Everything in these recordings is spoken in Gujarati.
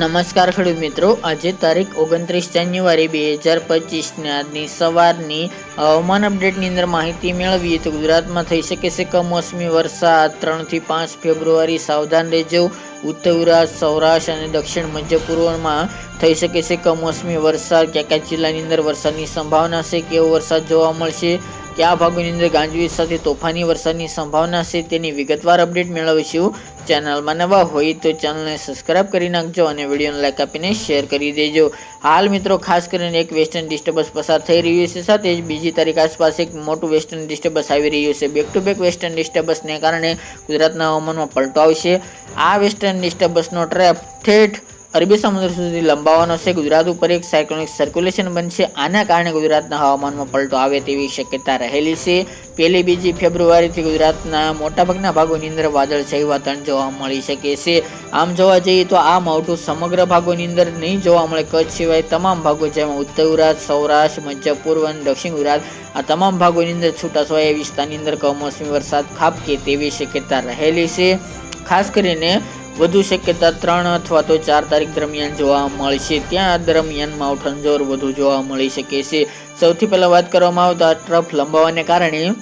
નમસ્કાર ખેડૂત મિત્રો, આજે તારીખ 29 જાન્યુઆરી 2025 આજની સવારની હવામાન અપડેટની અંદર માહિતી મેળવીએ તો ગુજરાતમાં થઈ શકે છે કમોસમી વરસાદ 3 થી 5 ફેબ્રુઆરી સાવધાન રહેજો. ઉત્તર ગુજરાત, સૌરાષ્ટ્ર અને દક્ષિણ મધ્ય પૂર્વમાં થઈ શકે છે કમોસમી વરસાદ. કયા જિલ્લાની અંદર વરસાદની સંભાવના છે, કેવો વરસાદ જોવા મળશે, કયા ભાગોની અંદર ગાજવીજ સાથે તોફાની વરસાદની સંભાવના છે તેની વિગતવાર અપડેટ મેળવીશું. ચેનલમાં નવા હોય તો ચેનલને સબસ્ક્રાઇબ કરી નાખજો અને વિડીયોને લાઈક આપીને શેર કરી દેજો. હાલ મિત્રો ખાસ કરીને એક વેસ્ટર્ન ડિસ્ટર્બન્સ પસાર થઈ રહ્યું છે, સાથે જ બીજી તારીખ આસપાસ એક મોટું વેસ્ટર્ન ડિસ્ટર્બન્સ આવી રહ્યું છે. બેક ટુ બેક વેસ્ટર્ન ડિસ્ટર્બન્સને કારણે ગુજરાતના હવામાનમાં પલટો આવશે. આ વેસ્ટર્ન ડિસ્ટર્બન્સનો ટ્રેપ ઠેઠ અરબી સમુદ્ર સુધી લંબાવવાનો છે. ગુજરાત ઉપર એક સાયક્લોનિક સર્ક્યુલેશન બનશે. આના કારણે ગુજરાતના હવામાનમાં પલટો આવે તેવી શક્યતા રહેલી છે. 1-2 ફેબ્રુઆરીથી ગુજરાતના મોટાભાગના ભાગોની અંદર વાદળછાયું વાતાવરણ જોવા મળી શકે છે. આમ જોવા જઈએ તો આ માવઠું સમગ્ર ભાગોની અંદર નહીં જોવા મળે. કચ્છ સિવાય તમામ ભાગો જેમાં ઉત્તર ગુજરાત, સૌરાષ્ટ્ર, મધ્ય પૂર્વ અને દક્ષિણ ગુજરાત આ તમામ ભાગોની અંદર છૂટાછવાયા વિસ્તારની અંદર કમોસમી વરસાદ ખાબકે તેવી શક્યતા રહેલી છે. ખાસ કરીને વધુ શક્યતા 3 અથવા તો 4 તારીખ દરમિયાન જોવા મળશે. ત્યાં દરમિયાન માવઠાનું જોર વધુ જોવા મળી શકે છે. સૌથી પહેલા વાત કરવામાં આવે તો આ ટ્રફ લંબાવાને કારણે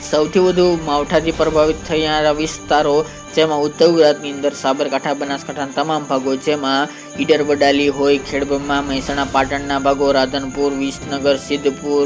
સૌથી વધુ માવઠાથી પ્રભાવિત થયેલા વિસ્તારો જેમાં ઉત્તર ગુજરાતની અંદર સાબરકાંઠા, બનાસકાંઠાના તમામ ભાગો જેમાં ઈડર, વડાલી હોય, ખેડબ્રહ્મા, મહેસાણા, પાટણના ભાગો, રાધનપુર, વિસનગર, સિદ્ધપુર,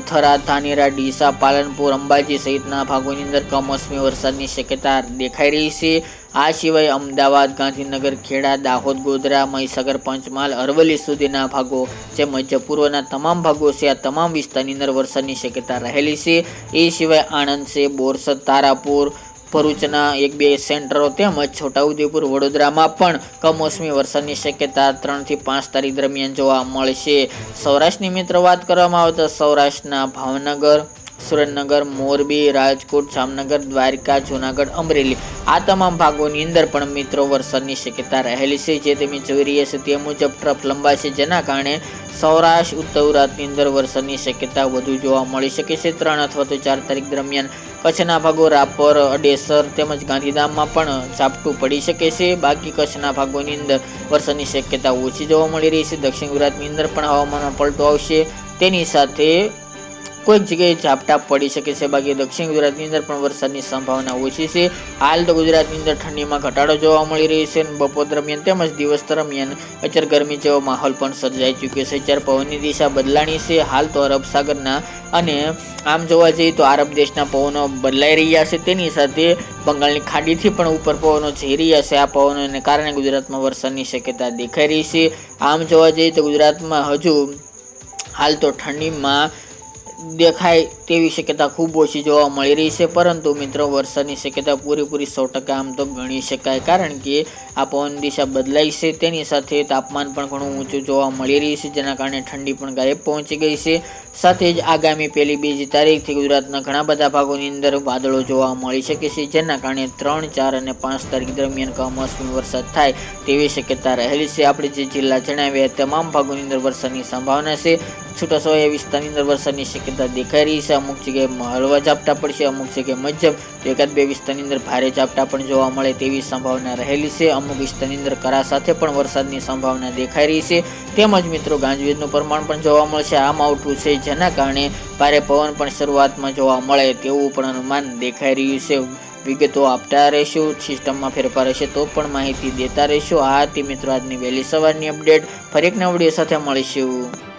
થરાદ, ધાનેરા, ડીસા, પાલનપુર, અંબાજી સહિતના ભાગોની અંદર કમોસમી વરસાદની શક્યતા દેખાઈ રહી છે. આ સિવાય અમદાવાદ, ગાંધીનગર, ખેડા, દાહોદ, ગોધરા, મહીસાગર, પંચમહાલ, અરવલ્લી સુધીના ભાગો જે મધ્ય પૂર્વના તમામ ભાગો છે આ તમામ વિસ્તારની અંદર વરસાદની શક્યતા રહેલી છે. એ સિવાય આણંદ છે, બોરસદ, તારાપુર, ભરૂચના 1-2 સેન્ટરો તેમજ છોટાઉદેપુર, વડોદરામાં પણ કમોસમી વરસાદની શક્યતા 3 થી 5 તારીખ દરમિયાન જોવા મળશે. સૌરાષ્ટ્રની મિત્રો વાત કરવામાં આવે તો સૌરાષ્ટ્રના ભાવનગર, સુરેન્દ્રનગર, મોરબી, રાજકોટ, જામનગર, દ્વારકા, જૂનાગઢ, અમરેલી આ તમામ ભાગોની અંદર પણ મિત્રો વરસાદની શક્યતા રહેલી છે. જે તમે જોઈ રહ્યા છો તે મુજબ ટ્રફ લંબાશે, જેના કારણે સૌરાષ્ટ્ર, ઉત્તર ગુજરાતની અંદર વરસાદની શક્યતા વધુ જોવા મળી શકે છે. 3 અથવા તો 4 તારીખ દરમિયાન કચ્છના ભાગો રાપર, અડેસર તેમજ ગાંધીધામમાં પણ ઝાપટું પડી શકે છે. બાકી કચ્છના ભાગોની અંદર વરસાદની શક્યતા ઓછી જોવા મળી રહી છે. દક્ષિણ ગુજરાતની અંદર પણ હવામાનમાં પલટો આવશે. તેની સાથે કોઈક જગ્યાએ ઝાપટા પડી શકે છે. બાકી દક્ષિણ ગુજરાતની અંદર પણ વરસાદની સંભાવના ઓછી છે. હાલ તો ગુજરાતની અંદર ઠંડીમાં ઘટાડો જોવા મળી રહ્યો છે. બપોર દરમિયાન તેમજ દિવસ દરમિયાન અત્યારે ગરમી જેવો માહોલ પણ સર્જાઈ ચૂક્યો છે. જ્યારે પવનની દિશા બદલાણી છે. હાલ તો અરબ સાગરના અને આમ જોવા જઈએ તો આરબ દેશના પવનો બદલાઈ રહ્યા છે. તેની સાથે બંગાળની ખાડીથી પણ ઉપર પવનો જઈ રહ્યા છે. આ પવનોને કારણે ગુજરાતમાં વરસાદની શક્યતા દેખાઈ રહી છે. આમ જોવા જઈએ તો ગુજરાતમાં હજુ હાલ તો ઠંડીમાં દેખાય તેવી શક્યતા ખૂબ ઓછી જોવા મળી રહી છે. પરંતુ મિત્રો વરસાદની શક્યતા પૂરેપૂરી 100% આમ તો ગણી શકાય, કારણ કે આ પવન દિશા બદલાઈ છે. તેની સાથે તાપમાન પણ ઘણું ઊંચું જોવા મળી રહ્યું છે, જેના કારણે ઠંડી પણ ગાયબ પહોંચી ગઈ છે. સાથે જ આગામી 1-2 તારીખથી ગુજરાતના ઘણા બધા ભાગોની અંદર વાદળો જોવા મળી શકે છે, જેના કારણે 3, 4 અને 5 તારીખ દરમિયાન કમોસમી વરસાદ થાય તેવી શક્યતા રહેલી છે. આપણે જે જિલ્લા જણાવ્યા તમામ ભાગોની અંદર વરસાદની સંભાવના છે. છૂટાછવાયા વિસ્તારની અંદર વરસાદની શક્યતા દેખાઈ રહી છે. અમુક જગ્યાએ હળવા ઝાપટા પડશે, અમુક જગ્યાએ મધ્યમ, 1-2 વિસ્તારની અંદર ભારે ઝાપટા પણ જોવા મળે તેવી સંભાવના રહેલી છે. અમુક વિસ્તારની અંદર કરા સાથે પણ વરસાદની સંભાવના દેખાઈ રહી છે. તેમજ મિત્રો ગાજવીજનું પ્રમાણ પણ જોવા મળશે. આ માવઠું છે, જેના કારણે ભારે પવન પણ શરૂઆતમાં જોવા મળે તેવું પણ અનુમાન દેખાઈ રહ્યું છે. વિગતો આપતા રહીશું. સિસ્ટમમાં ફેરફાર હશે તો પણ માહિતી દેતા રહીશું. આ હતી મિત્રો આજની વહેલી સવારની અપડેટ. ફરી એક નવા વિડીયો સાથે મળીશું.